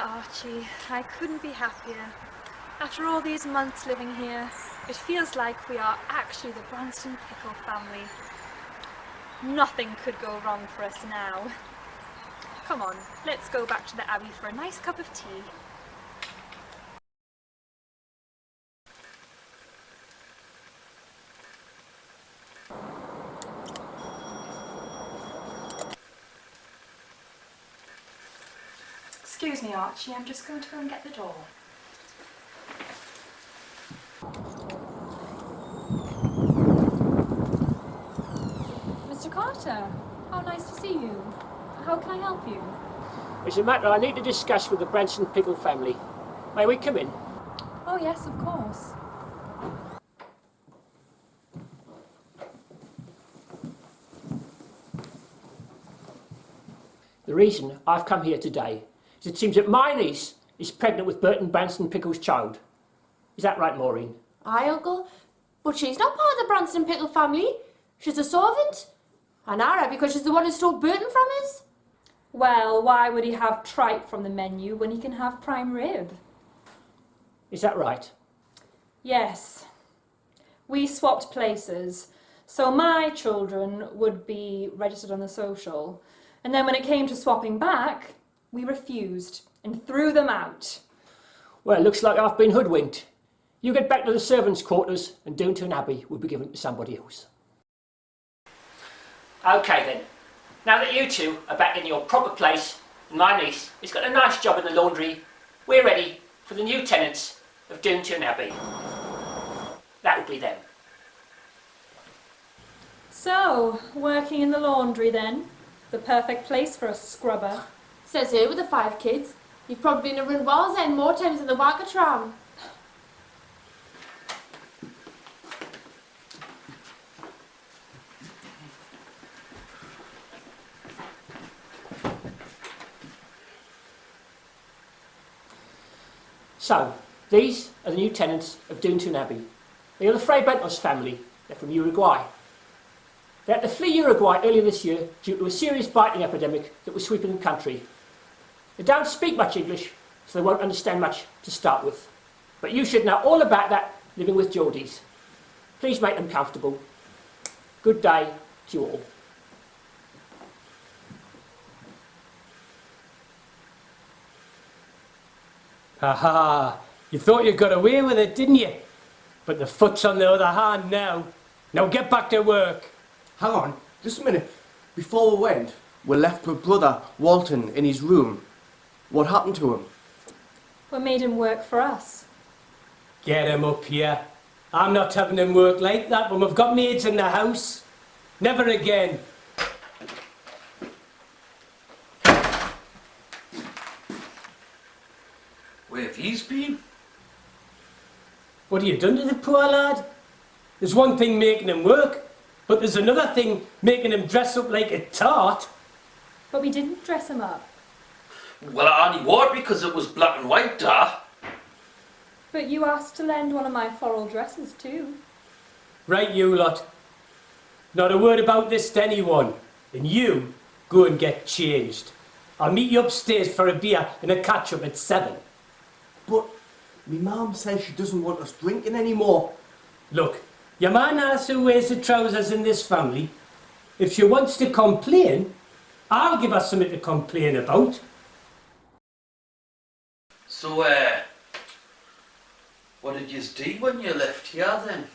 Archie, I couldn't be happier. After all these months living here, it feels like we are actually the Branston Pickle family. Nothing could go wrong for us now. Come on, let's go back to the Abbey for a nice cup of tea. Excuse me, Archie, I'm just going to go and get the door. Mr. Carter, how nice to see you. How can I help you? There's a matter I need to discuss with the Branston Pickle family. May we come in? Oh yes, of course. The reason I've come here today is it seems that my niece is pregnant with Burton Branston Pickle's child. Is that right, Maureen? Aye, Uncle. But she's not part of the Branston Pickle family. She's a servant. And Ara, because she's the one who stole Burton from us. Well, why would he have tripe from the menu when he can have prime rib? Is that right? Yes. We swapped places. So my children would be registered on the social. And then when it came to swapping back, we refused and threw them out. Well, it looks like I've been hoodwinked. You get back to the servants' quarters and Doon Toon Abbey will be given to somebody else. OK then. Now that you two are back in your proper place and my niece has got a nice job in the laundry, we're ready for the new tenants of Doon Toon Abbey. That will be them. So, working in the laundry then? The perfect place for a scrubber. Says here with the 5 kids. You've probably been around Wall's End more times than the Wagga tram. So, these are the new tenants of Doon Toon Abbey. They are the Fray Bentos family. They're from Uruguay. They had to flee Uruguay earlier this year due to a serious biting epidemic that was sweeping the country. They don't speak much English, so they won't understand much to start with. But you should know all about that living with Geordies. Please make them comfortable. Good day to you all. Ha ha! You thought you got away with it, didn't you? But the foot's on the other hand now. Now get back to work. Hang on, just a minute. Before we went, we left with Brother Walton in his room. What happened to him? We made him work for us. Get him up here. I'm not having him work like that when we've got maids in the house. Never again. Where have you been? What have you done to the poor lad? There's one thing making him work, but there's another thing making him dress up like a tart. But we didn't dress him up. Well, I only wore it because it was black and white, da. But you asked to lend one of my floral dresses too. Right, you lot. Not a word about this to anyone. And you, go and get changed. I'll meet you upstairs for a beer and a catch-up at 7. But my mum says she doesn't want us drinking anymore. Look, your man asks who wears the trousers in this family. If she wants to complain, I'll give her something to complain about. So, what did you do when you left here then?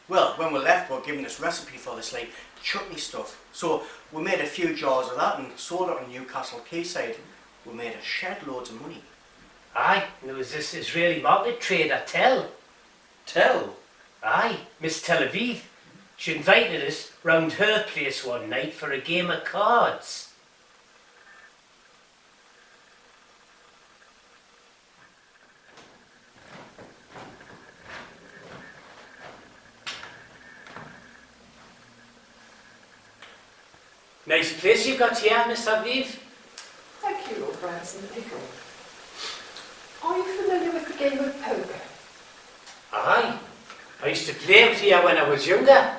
Well, when we left, we were given this recipe for this like chutney stuff. So we made a few jars of that and sold it on Newcastle Quayside. We made a shed loads of money. Aye, and there was this Israeli market trader, Tel. Tell. Aye, Miss Tel Aviv. She invited us round her place one night for a game of cards. Nice place you got here, Miss Aviv. Thank you, Lord Branston Pickle. Are you familiar with the game of poker? Aye, I used to play it here when I was younger.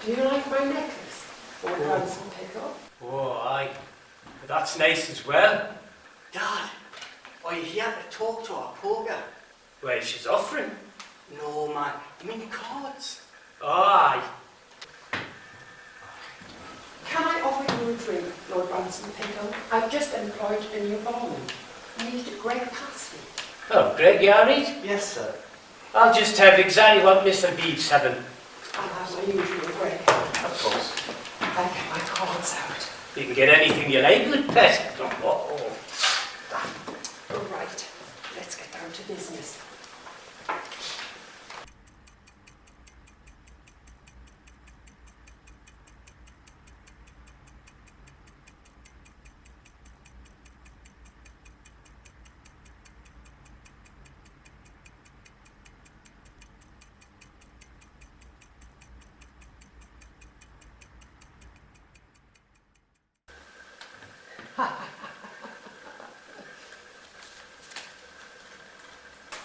Do you like my necklace? Lord Branson Pickle. Oh, aye. But that's nice as well. Dad, are you here to talk to our poker? Well, she's offering. No, man. I mean cards. Aye. Can I offer you a drink, Lord Branson Pickle? I've just employed a new barman. Need Greg Pasty. Oh, Greg, you alright? Yes, sir. I'll just have exactly what Mr. Beeves having. I'll have my usual Greg. Of course. I'll get my cards out. You can get anything you like, good pet. Oh. All right, let's get down to business.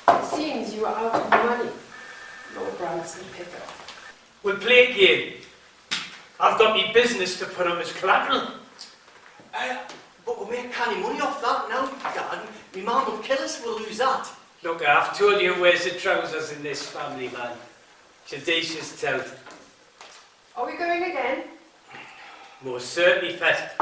It seems you are out of money, Lord Branson Pickle. We'll play a game. I've got me business to put up as collateral. But we make canny money off that now, Dad. My mum will kill us if we lose that. Look, I've told you who wears the trousers in this family, man. Judicious telt. Are we going again? Most certainly, pet.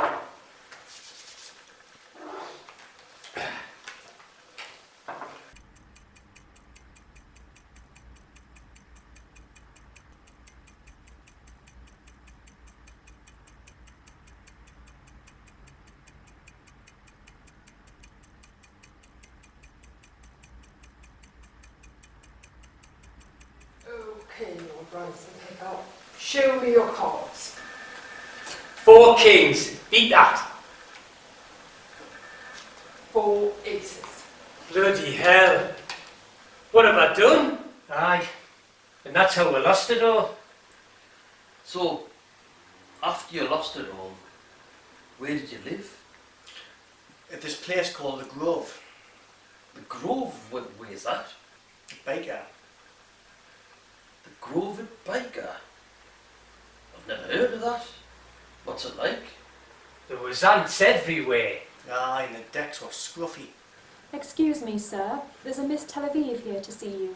Okay, Lord Branson Pickle. Show me your cards. 4 kings. Beat that. 4 aces. Bloody hell. What have I done? Aye. And that's how we lost it all. So, after you lost it all, where did you live? At this place called the Grove. The Grove? Where's that? Baker. The Grove at Baker? I've never heard of that. What's it like? There was ants everywhere. Aye, and the decks were scruffy. Excuse me, sir. There's a Miss Tel Aviv here to see you.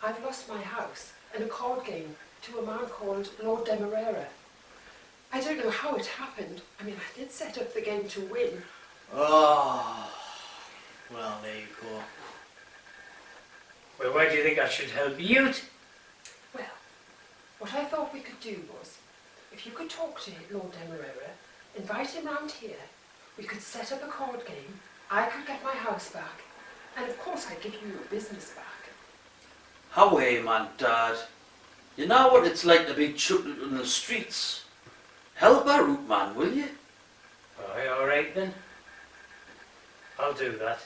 I've lost my house in a card game to a man called Lord Demerara. I don't know how it happened. I mean, I did set up the game to win. Oh, well, there you go. Well, why do you think I should help you out? Well, what I thought we could do was, if you could talk to Lord Demerara, invite him round here, we could set up a card game, I could get my house back, and of course I'd give you your business back. How man, Dad? You know what it's like to be chucked in the streets? Help our out, man, will you? Aye, all right then. I'll do that.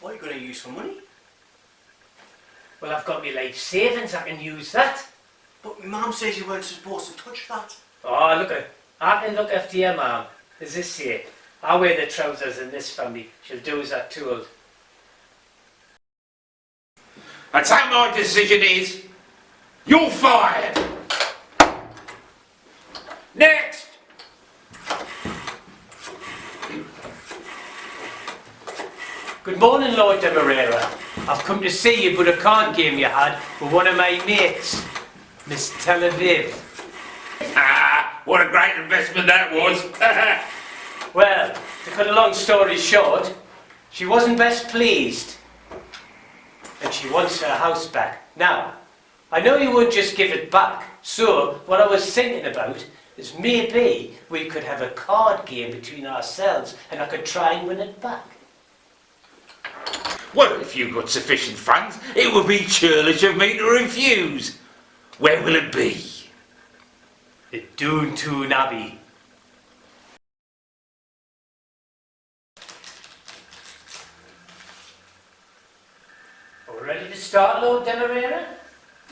What are you going to use for money? Well, I've got my life savings, I can use that. But my mum says you weren't supposed to touch that. Oh, look, I can look after your mum. As this here, I wear the trousers in this family. She'll do as I'm told. That's how my decision is. You're fired. Next. Good morning, Lord Demerara. I've come to see you, but a card game you had with one of my mates, Miss Tel Aviv. Ah, what a great investment that was. Well, to cut a long story short, she wasn't best pleased. And she wants her house back. Now, I know you won't just give it back, so what I was thinking about is maybe we could have a card game between ourselves and I could try and win it back. Well, if you've got sufficient funds, it would be churlish of me to refuse. Where will it be? The Doon Toon Abbey. Are we ready to start, Lord Demerara?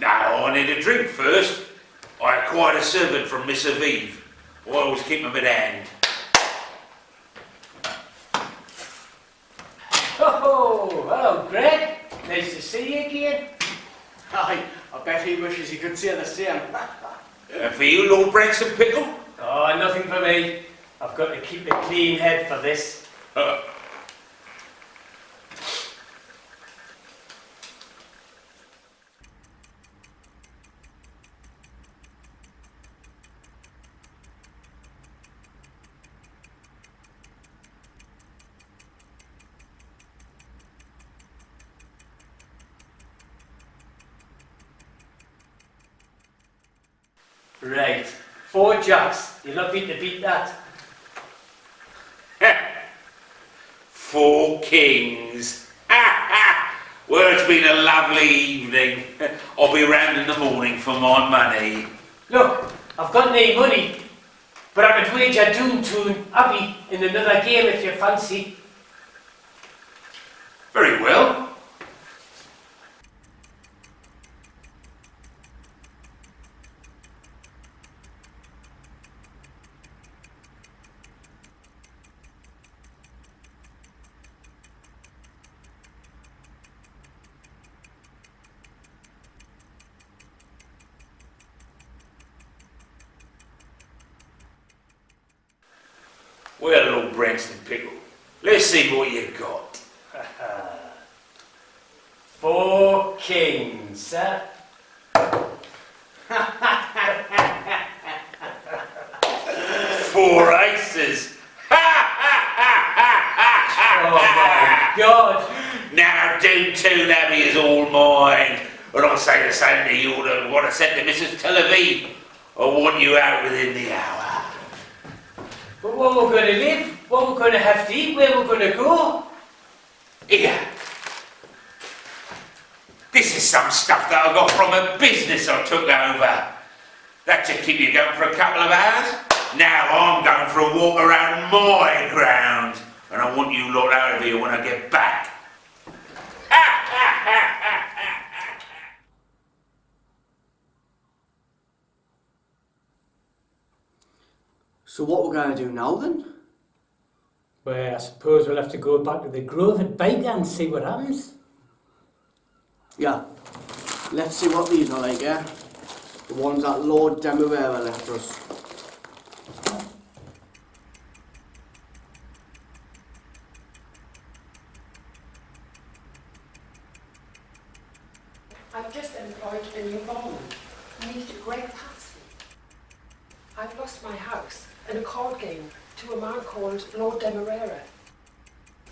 Now, I need a drink first. I acquired a servant from Miss Aviv. I always keep him at hand. Greg, nice to see you again. Aye, I bet he wishes he could say the same. And for you, Lord Branson Pickle? Oh, nothing for me. I've got to keep a clean head for this. Right, 4 jacks. You're not beat to beat that. 4 kings. Well, it's been a lovely evening. I'll be round in the morning for my money. Look, I've got no money, but I could wager Doon Toon Abbey in another game if you fancy. Very well. Well, Lord Branson Pickle, let's see what you got. 4 kings, huh? 4 aces. Oh my God! Now Doon Toon Abbey is all mine. And I'll say the same to you to what I said to Mrs. Tel Aviv. I want you out within the hour. But where we're going to live, what we're going to have to eat, where we're going to go? Here. This is some stuff that I got from a business I took over. That should keep you going for a couple of hours. Now I'm going for a walk around my ground. And I want you lot out of here when I get back. So what we're going to do now then? Well, I suppose we'll have to go back to the Grove at Baker and see what happens. Yeah. Let's see what these are like, yeah? The ones that Lord Demerara left us. I've just employed a new barman. Need Greg Patsy. I've lost my house in a card game to a man called Lord Demerara.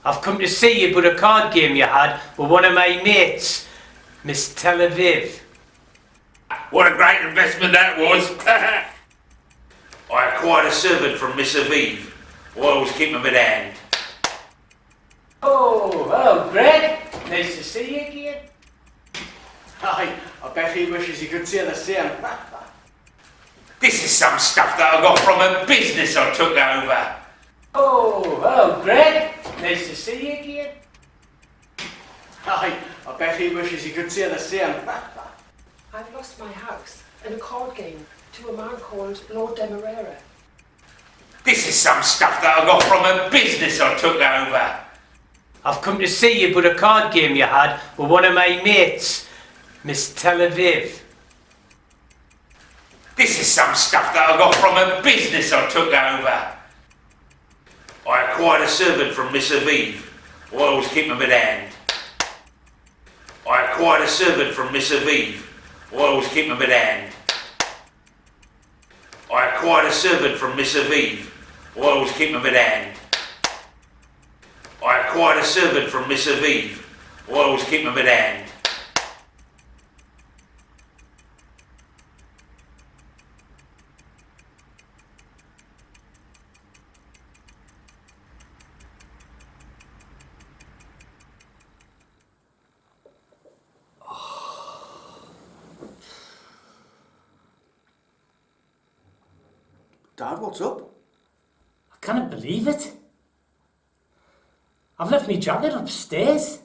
I've come to see you, but a card game you had with one of my mates, Miss Tel Aviv. What a great investment that was. I acquired a servant from Miss Aviv. I always keep him at hand. Oh, hello, Greg. Nice to see you again. Aye, I bet he wishes he could say the same. This is some stuff that I got from a business I took over. Oh, hello, Greg. Nice to see you again. Aye, I bet he wishes he could say the same. I've lost my house in a card game to a man called Lord Demerara. This is some stuff that I got from a business I took over. I've come to see you, but a card game you had with one of my mates, Miss Tel Aviv. This is some stuff that I got from a business I took over. I acquired a servant from Miss Aviv. I always keep him at hand. I acquired a servant from Miss Aviv. I always keep him at hand. I acquired a servant from Miss Aviv. I always keep him at hand. I acquired a servant from Miss Aviv. I always keep him at hand. Dad, what's up? I can't believe it. I've left my jacket upstairs.